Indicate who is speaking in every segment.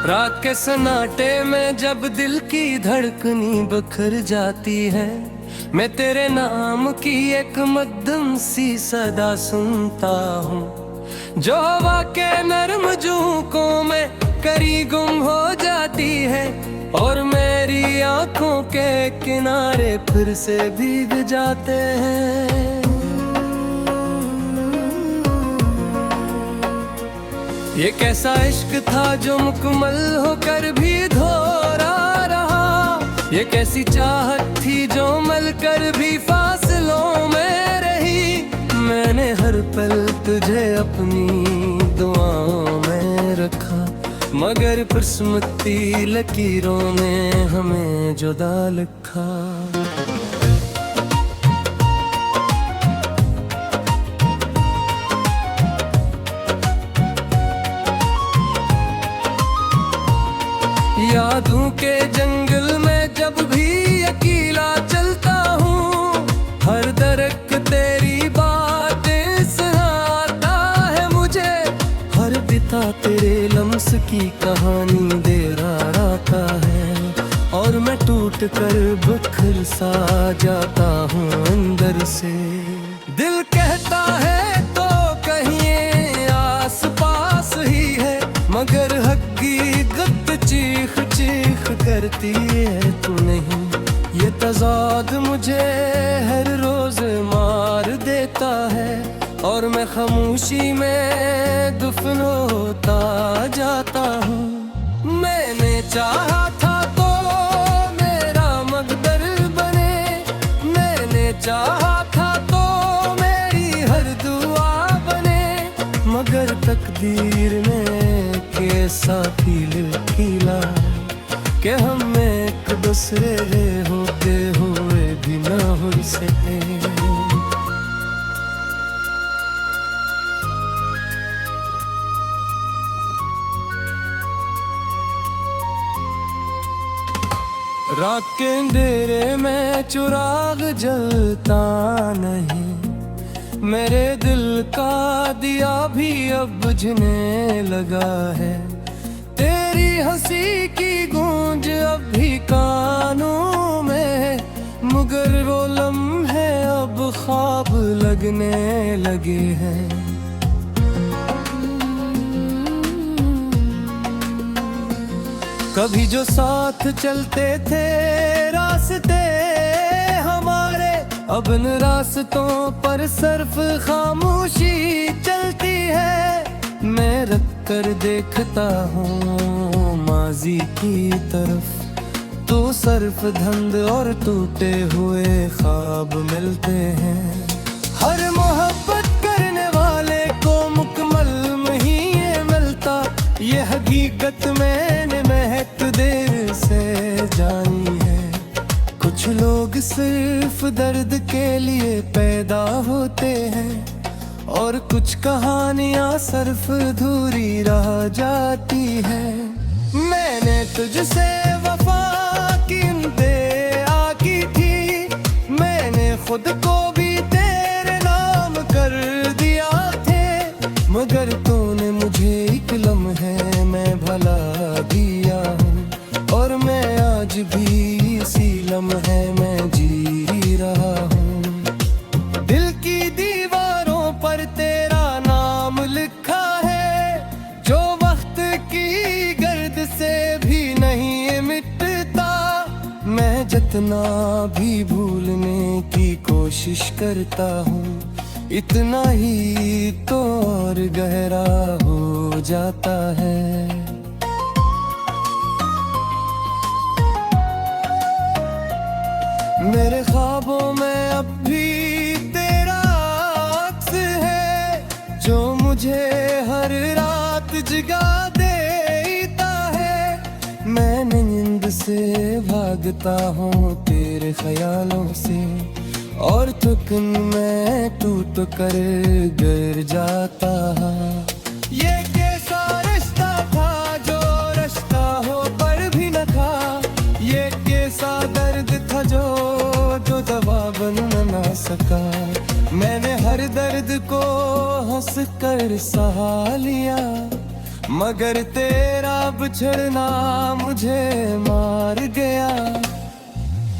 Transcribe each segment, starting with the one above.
Speaker 1: रात के सन्नाटे में जब दिल की धड़कनी बखर जाती है, मैं तेरे नाम की एक मध्यम सी सदा सुनता हूँ, जो हवा के नरम झोंकों में करी गुम हो जाती है और मेरी आंखों के किनारे फिर से भीग जाते हैं। ये कैसा इश्क था जो मुकम्मल होकर भी अधूरा रहा, ये कैसी चाहत थी जो मिलकर भी फासलों में रही। मैंने हर पल तुझे अपनी दुआओं में रखा, मगर किस्मती लकीरों ने हमें जुदा लिखा। यादों के जंगल में जब भी अकेला चलता हूँ, हर दरख्त तेरी बातें सुनाता है मुझे, हर बिता तेरे लम्स की कहानी दे रहा है और मैं टूट कर बिखर सा जाता हूँ अंदर से। दिल कहता है तो कहीं आस पास ही है, मगर हकीकत चीख चीख करती है तू नहीं। ये तज़ाद मुझे हर रोज मार देता है और मैं खामोशी में दफन होता जाता हूँ। मैंने चाहा था तो मेरा मकदर बने, मैंने चाहा था तो मेरी हर दुआ बने, मगर तकदीर ने कैसा खिला कि हम एक दूसरे होते हुए भी ना हो सके। रात के अंधेरे में चिराग जलता नहीं, मेरे दिल का दिया भी अब बुझने लगा है। तेरी हंसी की गूंज अब भी कानों में, मगर वो लम्हे अब ख्वाब लगने लगे हैं। कभी जो साथ चलते थे रास्ते हमारे, अब इन रास्तों पर सिर्फ खामोशी चलती है। मैं रख कर देखता हूँ माजी की तरफ, तो सिर्फ धंध और टूटे हुए ख्वाब मिलते हैं। हर मोहब्बत करने वाले को मुकम्मल नहीं ये मिलता, ये हकीकत मैंने महक देर से जानी है। कुछ लोग सिर्फ दर्द के लिए पैदा होते हैं और कुछ कहानियां सिर्फ अधूरी रह जाती है। मैंने तुझसे वफा की इंतहा की थी, मैंने खुद को भी तेरे नाम कर दिया थे, मगर तूने मुझे एक लम्हे में भला दिया हूँ और मैं आज भी इसी लम्हे में जी रहा हूँ। दिल की दीवारों पर तेरा नाम लिखा है, जो वक्त की गर्द से भी नहीं मिटता। मैं जितना भी भूलने की कोशिश करता हूँ, इतना ही तो और गहरा हो जाता है। मेरे ख्वाबों में अब भी तेरा अक्स है, जो मुझे हर रात जगा देता है। मैं नींद से भागता हूँ तेरे ख्यालों से, और थकन में टूट कर गिर जाता। ये कैसा रिश्ता था जो रिश्ता हो पर भी न था, ये कैसा दर्द था जो दवा बन न सका। मैंने हर दर्द को हंस कर सहा लिया, मगर तेरा बिछड़ना मुझे मार गया।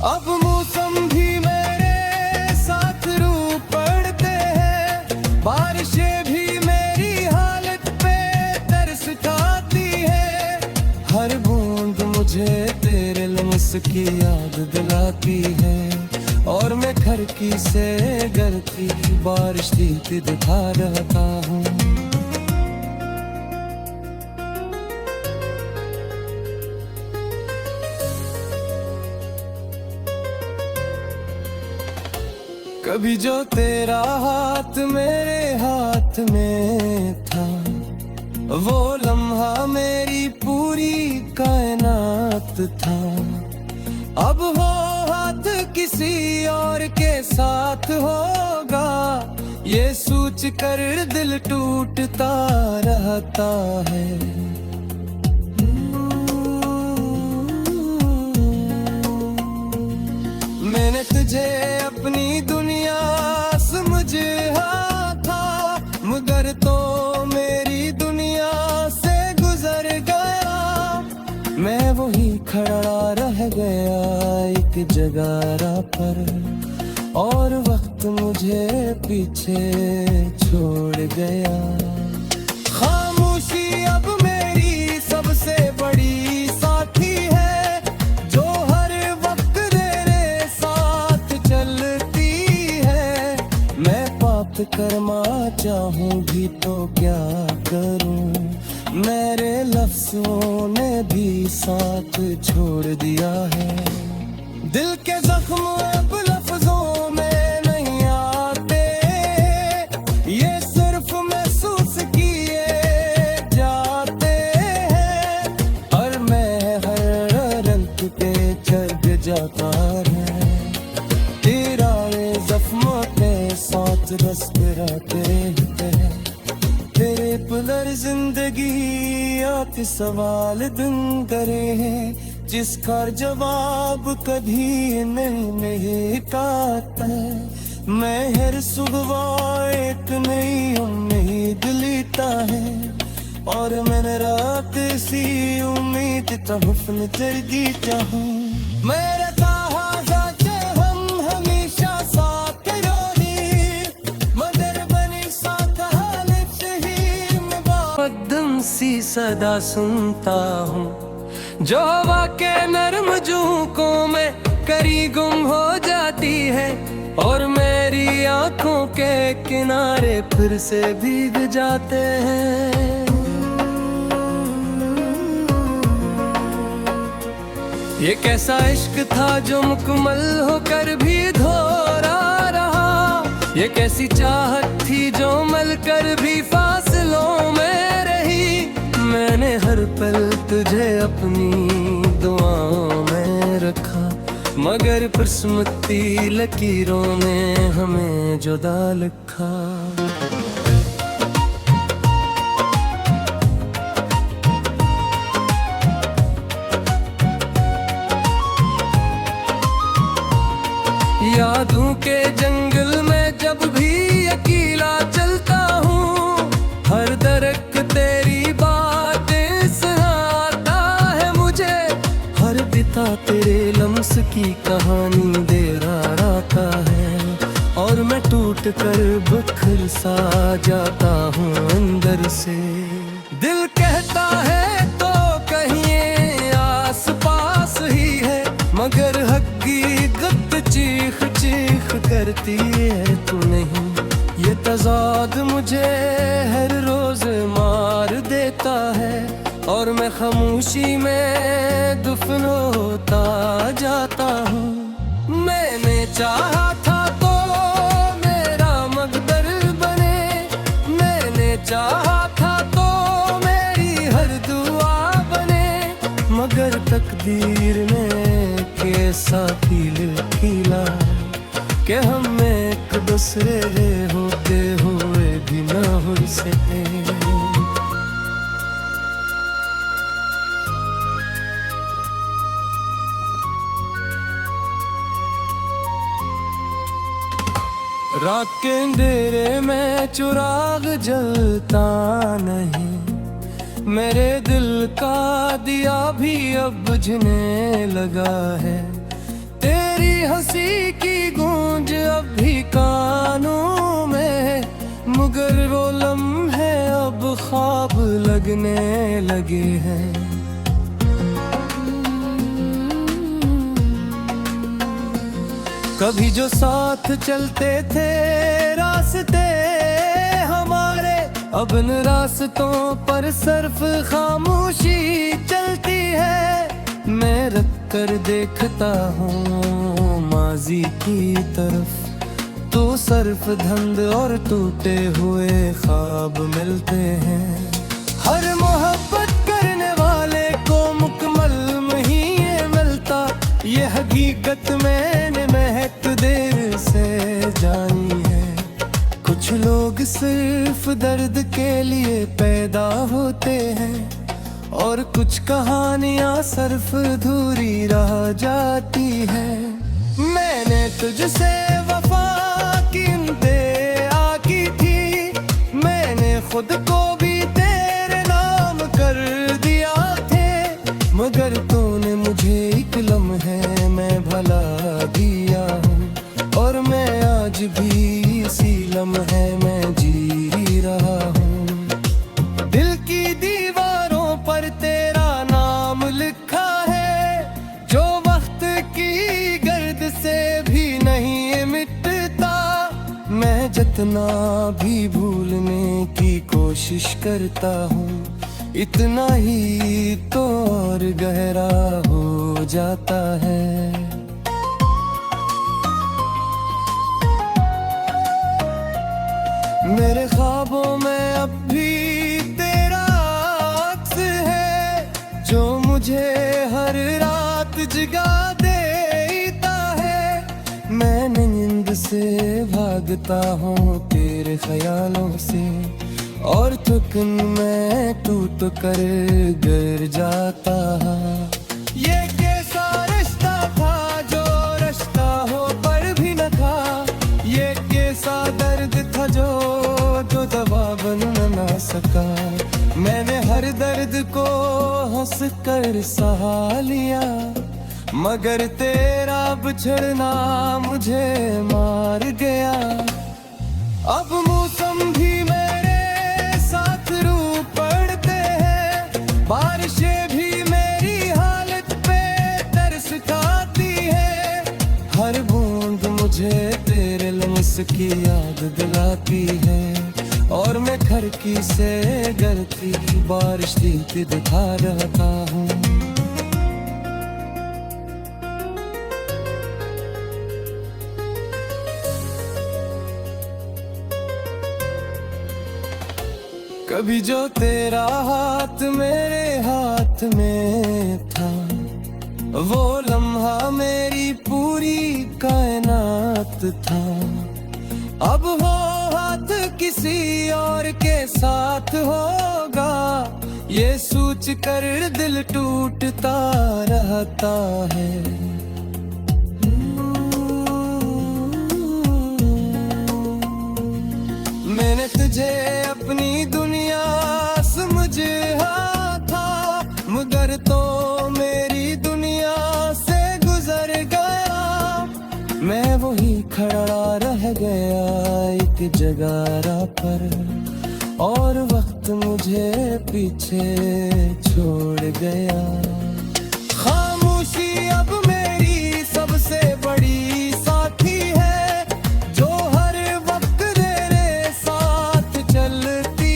Speaker 1: अब मौसम भी मेरे साथ रू पड़ते हैं, बारिशें भी मेरी हालत पे तरस खाती है। हर बूंद मुझे तेरे लम्स की याद दिलाती है, और मैं खिड़की से गिरती बारिश की दिखा रहता हूँ। कभी जो तेरा हाथ मेरे हाथ में था, वो लम्हा मेरी पूरी कायनात था। अब वो हाथ किसी और के साथ होगा, ये सोच कर दिल टूटता रहता है। मैंने तुझे अपनी दुनिया समझा था, मगर तो मेरी दुनिया से गुजर गया। मैं वही खड़ा रह गया एक जगह पर, और वक्त मुझे पीछे छोड़ गया। खामोशी अब मेरी सबसे बड़ी साथी है, जो हर वक्त मेरे साथ चलती है। मैं पाप कर्मा चाहूं भी तो क्या करूं, मेरे लफ्जों ने भी साथ छोड़ दिया है। दिल के जख्म अब लफ्जों में नहीं आते, ये सिर्फ महसूस किए जाते हैं। और मैं हर रंग पे चढ़ जाता है, तेरा ये जख्मों के साथ रस पिराते हैं। तेरे पुलर जिंदगी आते सवाल दिन करे हैं, जिसका जवाब कभी नहीं पाता। मैं हर सुबह एक नई उम्मीद लेता है, और मैंने रात सी उम्मीद तहफन कर दी चाहूं। मेरे हम हमेशा साथ रोही, मगर बनी साथ हालत ही मुकद्दम सी सदा सुनता हूँ, जो हवा के नर्म झोंकों में करी गुम हो जाती है, और मेरी आंखों के किनारे फिर से भीग जाते हैं। ये कैसा इश्क था जो मुकम्मल होकर भी अधूरा रहा, ये कैसी चाहत थी जो मल कर भी फासलों में रही। मैंने हर पल तुझे अपनी दुआओं में रखा, मगर किस्मती लकीरों ने हमें जुदा लिखा। यादों के जंगल में जब भी अकेला चलता हूँ, हर दरख्त तेरी बातें सुनाता है मुझे। हर बिता तेरे लम्स की कहानी दे रहा है, और मैं टूट कर बिखर सा जाता हूँ अंदर से। दिल कहता है तो कहीं आस पास ही है, मगर हकीकत चीख चीख करती है तू नहीं। ये तज़ाद मुझे हर रोज मार देता है, और मैं खामोशी में दफन होता जाता हूँ। मैंने चाहा था तो मेरा मकदर बने, मैंने चाहा था तो मेरी हर दुआ बने, मगर तकदीर ने कैसा खिला कि हम एक दूसरे होते हुए भी ना हो सके। रात के अंधेरे में चिराग जलता नहीं, मेरे दिल का दिया भी अब बुझने लगा है। तेरी हंसी की गूंज अब भी कानों में, मगर वो लम्हे अब ख्वाब लगने लगे हैं। कभी जो साथ चलते थे रास्ते हमारे, अब इन रास्तों पर सिर्फ खामोशी चलती है। मैं रख कर देखता हूँ माजी की तरफ, तो सिर्फ धंध और टूटे हुए ख्वाब मिलते हैं। हर मोहब्बत करने वाले को मुकम्मल नहीं ये मिलता, ये हकीकत मैंने महक देर से जानी है। कुछ लोग सिर्फ दर्द के लिए पैदा होते हैं, और कुछ कहानियां सिर्फ अधूरी रह जाती है। मैंने तुझसे वफा की इंतहा की थी, मैंने खुद को भी तेरे नाम कर दिया थे, मगर तूने मुझे एक लम्हे में भला दिया हूँ, और मैं आज भी इसी लम्हे में जी रहा हूँ। दिल की दीवारों पर तेरा नाम लिखा है, जो वक्त की गर्द से भी नहीं मिटता। मैं जितना भी भूलने की कोशिश करता हूँ, इतना ही तो और गहरा हो जाता है। मेरे ख्वाबों में अब भी तेरा अक्स है, जो मुझे हर रात जगा देता है। मैं नींद से भागता हूँ तेरे ख्यालों से, और थकन में टूट कर गिर जाता। ये कैसा रिश्ता था जो रिश्ता हो पर भी न था, ये कैसा दर्द था जो दवा बन न सका। मैंने हर दर्द को हंस कर सहा लिया, मगर तेरा बिछड़ना मुझे मार गया। अब मौसम भी मेरे साथ रू पड़ते हैं, बारिशें भी मेरी हालत पे तरस खाती है। हर बूंद मुझे तेरे लम्स की याद दिलाती है, और मैं खिड़की से गिरती बारिश दिखती दिखा रहता हूँ। कभी जो तेरा हाथ मेरे हाथ में था, वो लम्हा मेरी पूरी कायनात था। अब वो हाथ किसी और के साथ होगा, ये सोच कर दिल टूटता रहता है। मैंने तुझे अपनी दुनिया समझा था, मगर तो मेरी दुनिया से गुजर गया। मैं वही खड़ा रह गया एक जगह पर, और वक्त मुझे पीछे छोड़ गया। खामोशी अब मेरी सबसे बड़ी साथी है, जो हर वक्त मेरे साथ चलती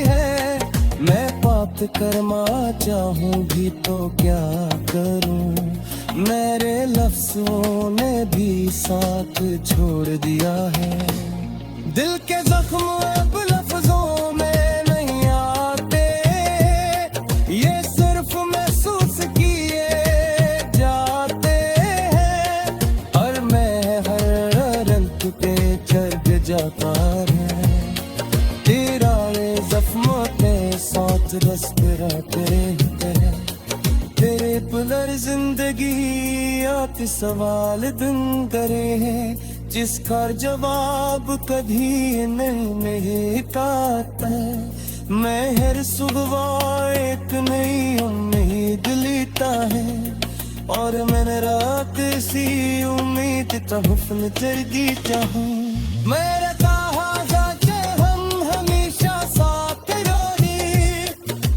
Speaker 1: है। मैं बात करना चाहूँ भी तो क्या करूँ, मेरे लफ्जों ने भी साथ छोड़ दिया है। दिल के जख्म अब लफ्जों में नहीं आते, ये सिर्फ महसूस किए जाते हैं। और मैं हर रंग पे चढ़ जाता है, तेरा जख्मों के साथ रस्ते तेरे तेरे पुनर जिंदगी आती सवाल दिन करे है, जिसका जवाब कभी नहीं पाता। मैं हर सुबह एक नई उम्मीद लेता है और मैंने रात सी उम्मीद तहफन कर दी चाहूं मेरे कहा जाके हम हमेशा साथ रहे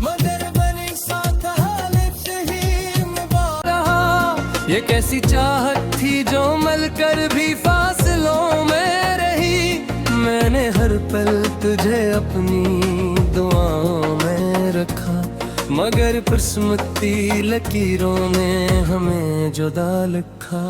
Speaker 1: मगर बनी साथ हालत ही में रहा ये कैसी चाहत थी जो मिलकर भी फासलों में रही मैंने हर पल तुझे अपनी दुआओं में रखा मगर किस्मती लकीरों ने हमें जुदा लिखा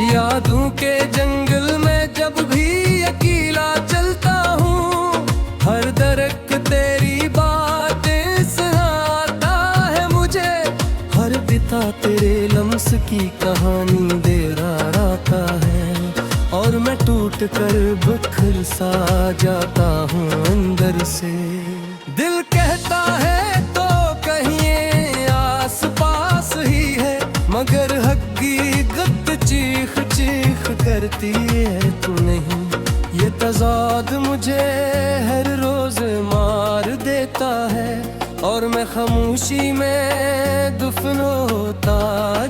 Speaker 1: यादों के जंगल में जब भी अकेला चलता हूँ हर दरख्त तेरी बातें सुनाता है मुझे हर बिता तेरे लम्स की कहानी दे रहा है और मैं टूट कर बिखर सा जाता हूँ अंदर से दिल कहता है तो कहीं आस पास ही है मगर हकीकत चीख चीख करती है तू नहीं ये तज़ाद मुझे हर रोज मार देता है और मैं खामोशी में दफन होता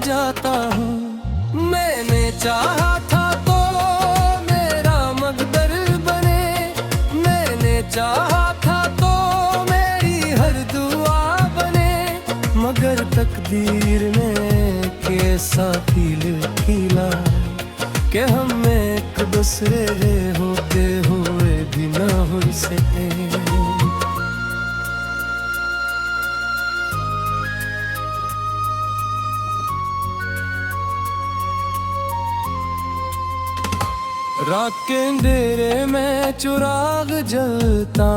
Speaker 1: जाता हूँ मैंने चाहा था तो मेरा मकदर बने मैंने चाहा था तो मेरी हर दुआ बने मगर तकदीर ने कैसा खिला कि हम एक दूसरे होते हुए भी ना हो सके रात के अंधेरे में चिराग जलता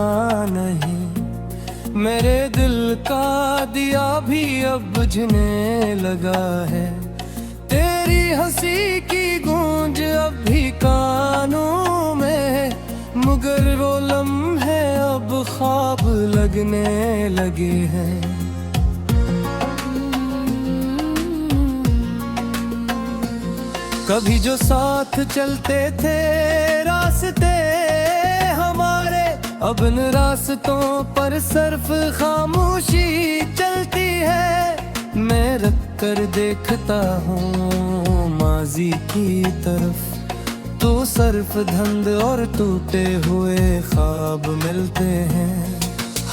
Speaker 1: नहीं मेरे दिल का दिया भी अब बुझने लगा है तेरी हंसी की गूंज अब भी कानों में मगर वो लम्हे अब ख्वाब लगने लगे हैं कभी जो साथ चलते थे रास्ते हमारे अब इन रास्तों पर सिर्फ खामोशी चलती है मैं रख कर देखता हूँ माजी की तरफ तो सिर्फ धंध और टूटे हुए ख्वाब मिलते हैं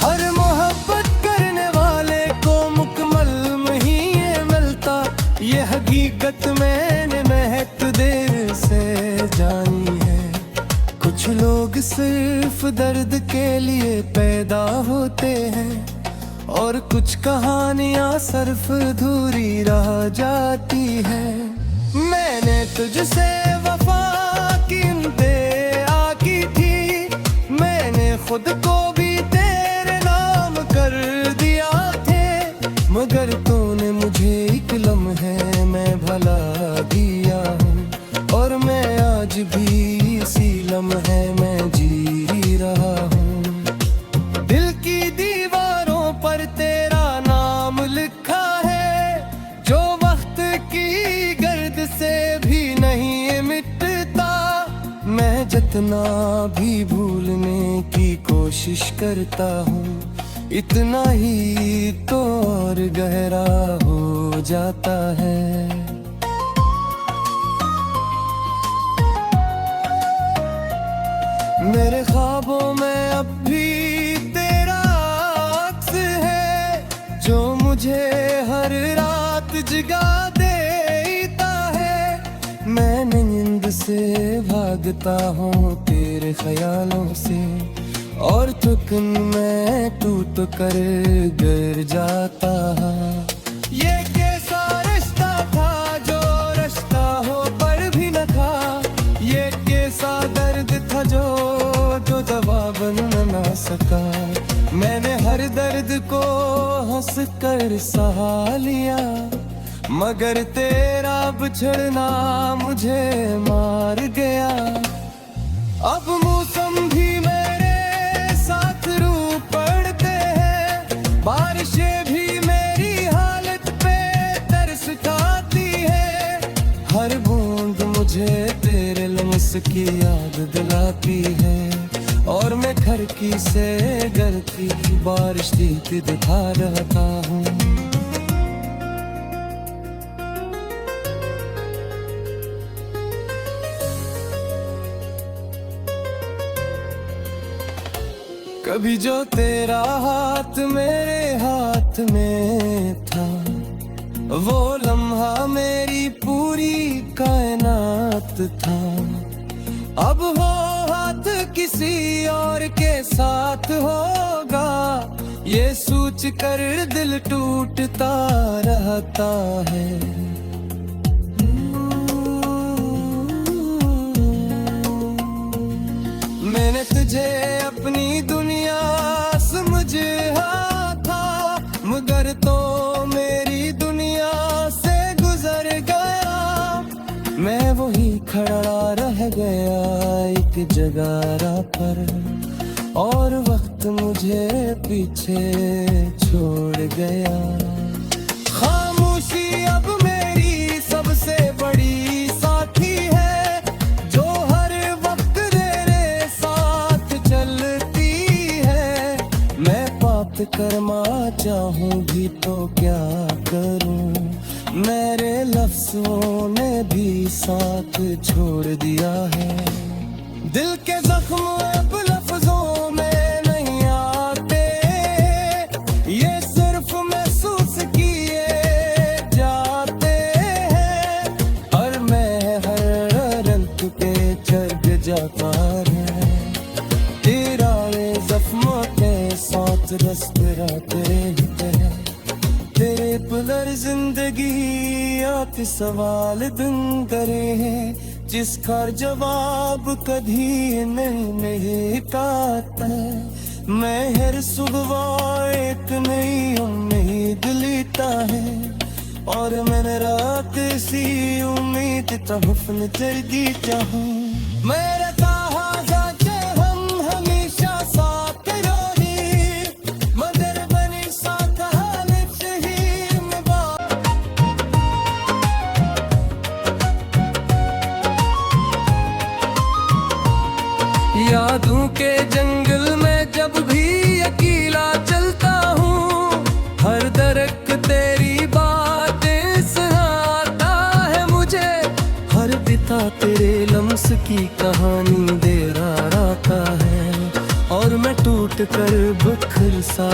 Speaker 1: हर मोहब्बत करने वाले को मुकम्मल नहीं ये मिलता ये हकीकत मैंने महक देर से जानी है कुछ लोग सिर्फ दर्द के लिए पैदा होते हैं और कुछ कहानियां सिर्फ अधूरी रह जाती है मैंने तुझसे वफा की इंतहा की थी मैंने खुद को भी तेरे नाम कर दिया थे मगर तूने मुझे एक लम्हे में भला दिया हूँ और मैं आज भी इसी लम्हे में जी रहा हूँ दिल की दीवारों पर तेरा नाम लिखा है जो वक्त की गर्द से भी नहीं मिटता मैं जितना भी भूलने की कोशिश करता हूँ इतना ही तो और गहरा हो जाता है मेरे ख्वाबों में अब भी तेरा अक्स है जो मुझे हर रात जगा देता है मैं नींद से भागता हूँ तेरे ख्यालों से और थकन में टूट कर गिर जाता ये कैसा रिश्ता था जो रिश्ता हो पर भी न था ये कैसा दर्द था जो दवा बन न सका मैंने हर दर्द को हंस कर सहा लिया मगर तेरा बिछड़ना मुझे मार गया अब मौसम भी मेरे साथ रू पड़ते हैं बारिशें भी मेरी हालत पे उसकी याद दिलाती है। और मैं खिड़की से गिरती बारिश की दिखा रहता हूँ। कभी जो तेरा हाथ मेरे हाथ में था, वो लम्हा मेरी पूरी कायनात था। अब वो हाथ किसी और के साथ होगा, ये सोच कर दिल टूटता रहता है। मैंने तुझे अपनी दुनिया समझा था, मगर तो मेरी दुनिया से गुजर गया। मैं वही खड़ा रह गया एक जगह पर, और वक्त मुझे पीछे छोड़ गया। खामोशी अब मेरी सबसे बड़ी साथी है, जो हर वक्त मेरे साथ चलती है। मैं पाप कर्मा चाहूँ भी तो क्या करूँ, मेरे लफ्ज़ों ने भी साथ छोड़ दिया है। दिल के जख्म अब लफ्ज़ों में नहीं आते, ये सिर्फ महसूस किए जाते हैं। और मैं हर रंग पे चढ़ जाता है, तेरा ये जख्मों के साथ रस्ते हैं। तेरे पुलर जिंदगी आते सवाल दिन करे हैं, जिसका जवाब कभी नहीं पाता। मैं हर सुबह एक नई उम्मीद लेता है, और मैंने रात सी उम्मीद तहफ़्न कर दी चाहूँ। मेरे यादों के जंगल में जब भी अकेला चलता हूँ, हर दरख्त तेरी बातें सुनाता है मुझे। हर पिता तेरे लम्स की कहानी दे रहा है, और मैं टूट कर बिखर सा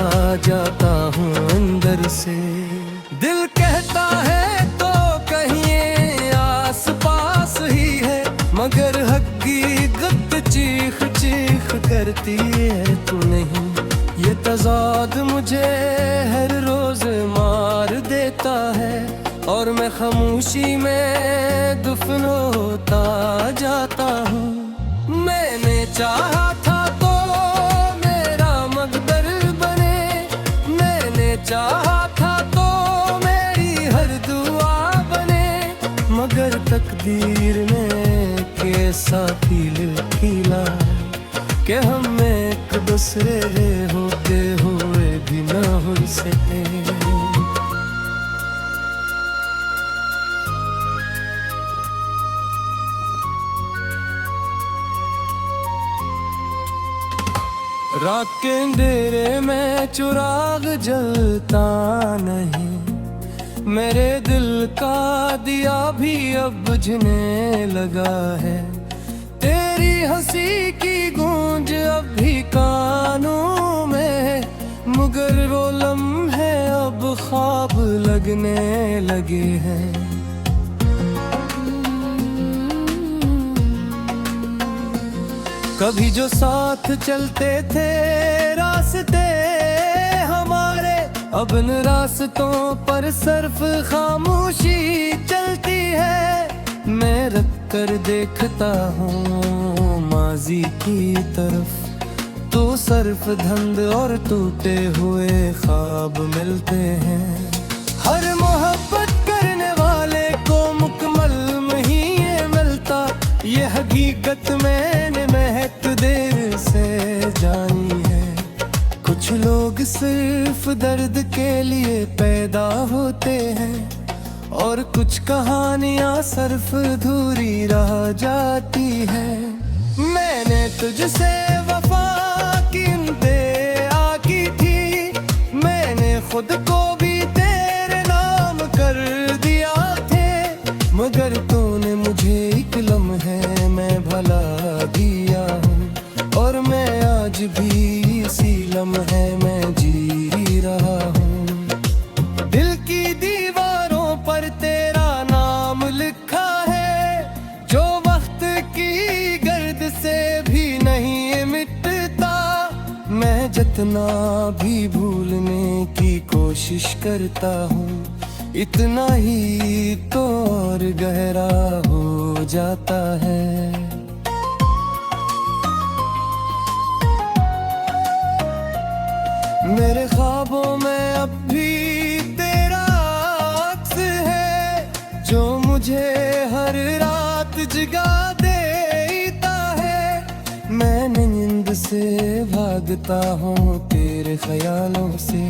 Speaker 1: जाता हूँ अंदर से। दिल कहता है तो कहीं आस पास ही है, मगर हकीकत चीख चीख करती है तू नहीं। ये तज़ाद मुझे हर रोज मार देता है, और मैं खामोशी में दफन होता जाता हूँ। मैंने चाहा था तो मेरा मकदर बने, मैंने चाहा था तो मेरी हर दुआ बने, मगर तकदीर ने कैसा खिला कि हम एक दूसरे होते हुए भी ना हो सके। रात के अंधेरे में चिराग जलता नहीं, मेरे दिल का दिया भी अब बुझने लगा है। तेरी हंसी की गूंज अब भी कानों में, मगर वो लम्हे अब ख्वाब लगने लगे हैं। कभी जो साथ चलते थे रास्ते हमारे, अब इन रास्तों पर सिर्फ खामोशी चलती है। मैं रख कर देखता हूँ माजी की तरफ, तो सिर्फ धंध और टूटे हुए ख्वाब मिलते हैं। हर मोहब्बत करने वाले को मुकम्मल नहीं ये मिलता, ये हकीकत मैंने महक देर से जानी है। कुछ लोग सिर्फ दर्द के लिए पैदा होते हैं, और कुछ कहानियां सिर्फ अधूरी रह जाती है। मैंने तुझसे वफा की इंतहा की थी, मैंने खुद को भी तेरे नाम कर दिया थे, मगर तूने मुझे एक लम्हे में भला दिया हूँ, और मैं आज भी इसी लम्हे में जी रहा हूँ। दिल की दीवारों पर तेरा नाम लिखा है, जो वक्त की गर्द से भी नहीं मिटता। मैं जितना भी भूलने की कोशिश करता हूँ, इतना ही तो और गहरा हो जाता है। मेरे ख्वाबों में अब भी तेरा अक्स है, जो मुझे हर रात जगा देता है। मैं नींद से भागता हूँ तेरे ख्यालों से,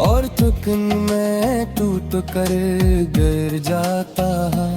Speaker 1: और थकन में टूट कर गिर जाता है।